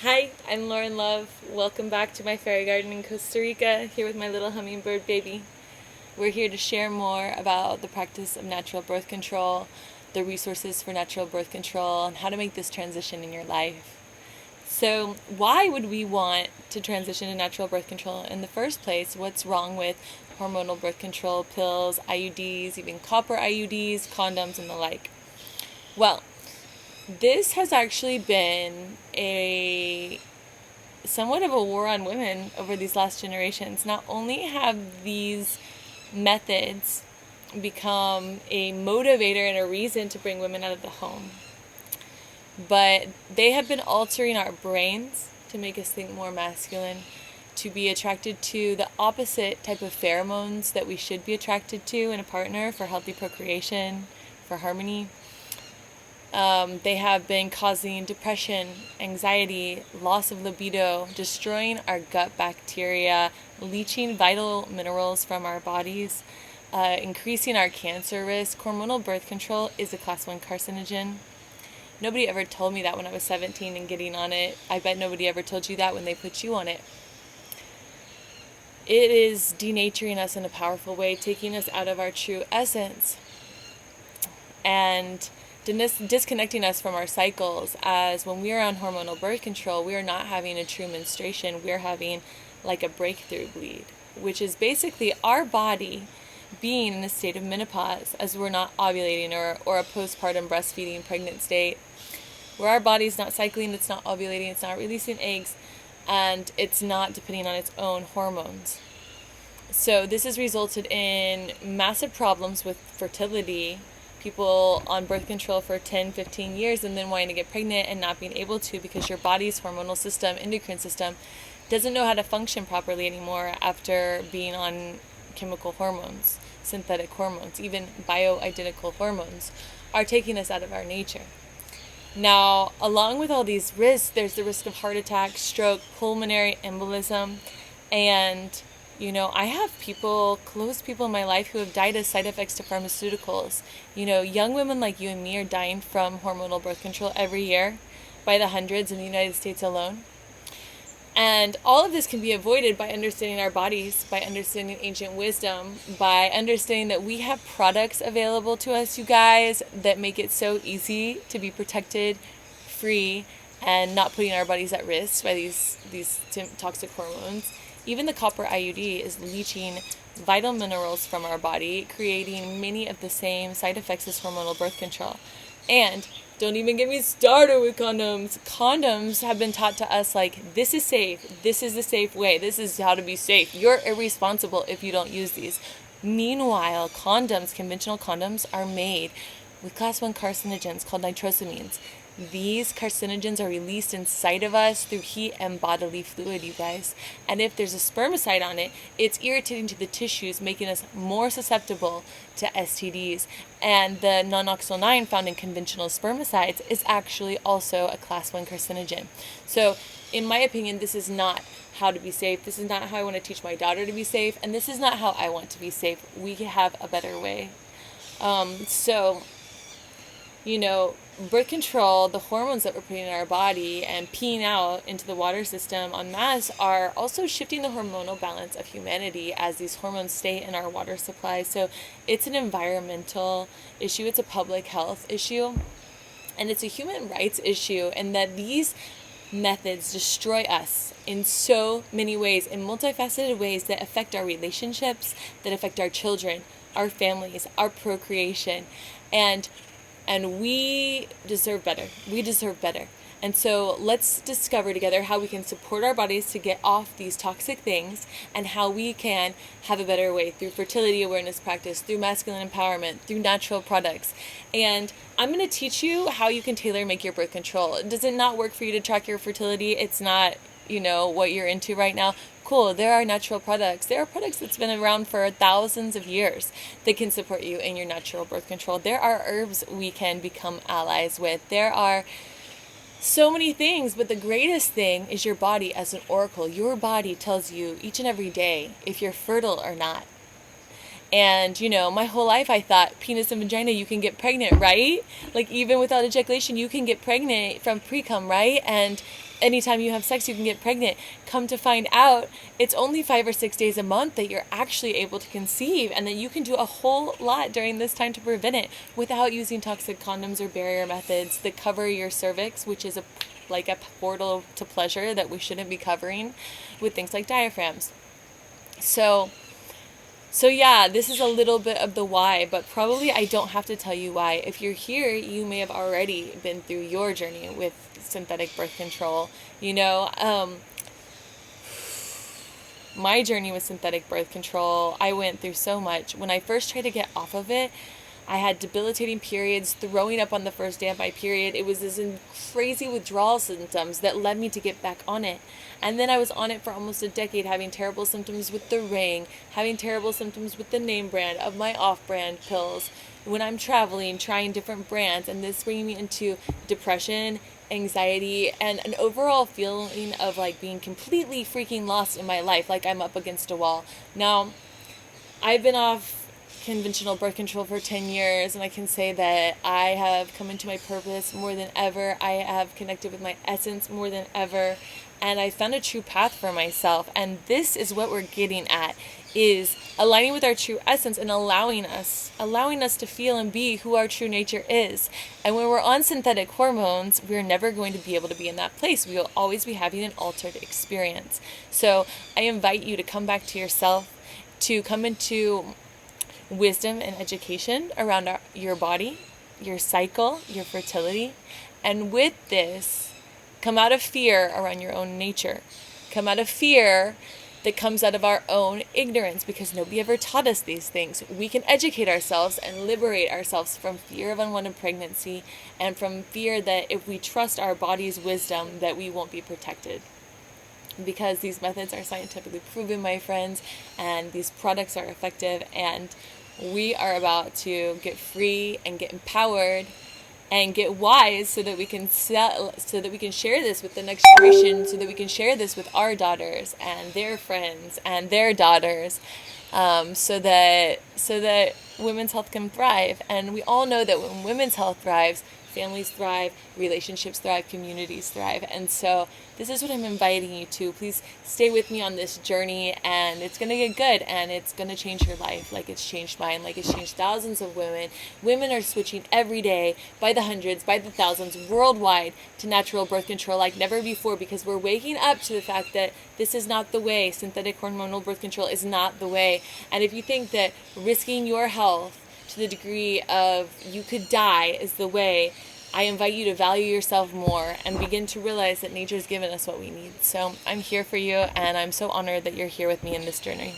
Hi, I'm Lauren Love. Welcome back to my fairy garden in Costa Rica, here with my little hummingbird baby. We're here to share more about the practice of natural birth control, the resources for natural birth control, and how to make this transition in your life. So, why would we want to transition to natural birth control in the first place? What's wrong with hormonal birth control, pills, IUDs, even copper IUDs, condoms, and the like? Well, this has actually been a somewhat of a war on women over these last generations. Not only have these methods become a motivator and a reason to bring women out of the home, but they have been altering our brains to make us think more masculine, to be attracted to the opposite type of pheromones that we should be attracted to in a partner for healthy procreation, for harmony. They have been causing depression, anxiety, loss of libido, destroying our gut bacteria, leaching vital minerals from our bodies, increasing our cancer risk. Hormonal birth control is a class 1 carcinogen. Nobody ever told me that when I was 17 and getting on it. I bet nobody ever told you that when they put you on it. It is denaturing us in a powerful way, taking us out of our true essence, and disconnecting us from our cycles, as when we are on hormonal birth control, we are not having a true menstruation, we're having like a breakthrough bleed, which is basically our body being in a state of menopause as we're not ovulating, or a postpartum breastfeeding pregnant state, where our body's not cycling, it's not ovulating, it's not releasing eggs, and it's not depending on its own hormones. So this has resulted in massive problems with fertility, people on birth control for 10, 15 years and then wanting to get pregnant and not being able to, because your body's hormonal system, endocrine system, doesn't know how to function properly anymore after being on chemical hormones, synthetic hormones, even bioidentical hormones are taking us out of our nature. Now, along with all these risks, there's the risk of heart attack, stroke, pulmonary embolism, and I have close people in my life who have died as side effects to pharmaceuticals. Young women like you and me are dying from hormonal birth control every year by the hundreds in the United States alone. And all of this can be avoided by understanding our bodies, by understanding ancient wisdom, by understanding that we have products available to us, you guys, that make it so easy to be protected, free, and not putting our bodies at risk by these toxic hormones. Even the copper IUD is leaching vital minerals from our body, creating many of the same side effects as hormonal birth control. And don't even get me started with condoms. Condoms have been taught to us like, this is safe, this is the safe way, this is how to be safe. You're irresponsible if you don't use these. Meanwhile, conventional condoms, are made with class 1 carcinogens called nitrosamines. These carcinogens are released inside of us through heat and bodily fluid, you guys. And if there's a spermicide on it, it's irritating to the tissues, making us more susceptible to STDs. And the non-oxyl 9 found in conventional spermicides is actually also a class 1 carcinogen. So, in my opinion, this is not how to be safe. This is not how I want to teach my daughter to be safe. And this is not how I want to be safe. We have a better way. Birth control, the hormones that we're putting in our body and peeing out into the water system en masse are also shifting the hormonal balance of humanity as these hormones stay in our water supply. So it's an environmental issue, it's a public health issue, and it's a human rights issue, and that these methods destroy us in so many ways, in multifaceted ways that affect our relationships, that affect our children, our families, our procreation, and we deserve better. We deserve better. And so let's discover together how we can support our bodies to get off these toxic things, and how we can have a better way through fertility awareness practice, through masculine empowerment, through natural products. And I'm going to teach you how you can tailor make your birth control. Does it not work for you to track your fertility? It's not, what you're into right now. Cool, there are natural products. There are products that's been around for thousands of years that can support you in your natural birth control. There are herbs we can become allies with. There are so many things, but the greatest thing is your body as an oracle. Your body tells you each and every day if you're fertile or not. And, you know, my whole life I thought penis and vagina, you can get pregnant, right? Like, even without ejaculation, you can get pregnant from pre-cum, right? And anytime you have sex, you can get pregnant. Come to find out, it's only 5 or 6 days a month that you're actually able to conceive, and that you can do a whole lot during this time to prevent it without using toxic condoms or barrier methods that cover your cervix, which is like a portal to pleasure that we shouldn't be covering with things like diaphragms. So yeah, this is a little bit of the why, but probably I don't have to tell you why. If you're here, you may have already been through your journey with synthetic birth control. You know, my journey with synthetic birth control, I went through so much. When I first tried to get off of it, I had debilitating periods, throwing up on the first day of my period. It was this crazy withdrawal symptoms that led me to get back on it. And then I was on it for almost a decade, having terrible symptoms with the ring, having terrible symptoms with the name brand of my off-brand pills. When I'm traveling, trying different brands, and this bringing me into depression, anxiety, and an overall feeling of like being completely freaking lost in my life, like I'm up against a wall. Now, I've been off conventional birth control for 10 years, and I can say that I have come into my purpose more than ever. I have connected with my essence more than ever, and I found a true path for myself. And this is what we're getting at, is aligning with our true essence and allowing us to feel and be who our true nature is. And when we're on synthetic hormones, we're never going to be able to be in that place. We will always be having an altered experience. So I invite you to come back to yourself, to come into wisdom and education around your body, your cycle, your fertility. And with this, come out of fear around your own nature. Come out of fear that comes out of our own ignorance, because nobody ever taught us these things. We can educate ourselves and liberate ourselves from fear of unwanted pregnancy, and from fear that if we trust our body's wisdom, that we won't be protected. Because these methods are scientifically proven, my friends, and these products are effective, and we are about to get free and get empowered and get wise, so that we can share this with the next generation, so that we can share this with our daughters and their friends and their daughters, so that women's health can thrive. And we all know that when women's health thrives, families thrive, relationships thrive, communities thrive. And so this is what I'm inviting you to. Please stay with me on this journey, and it's going to get good, and it's going to change your life like it's changed mine, like it's changed thousands of women. Women are switching every day by the hundreds, by the thousands, worldwide to natural birth control like never before, because we're waking up to the fact that this is not the way. Synthetic hormonal birth control is not the way. And if you think that risking your health to the degree of you could die is the way, I invite you to value yourself more and begin to realize that nature's given us what we need. So I'm here for you, and I'm so honored that you're here with me in this journey.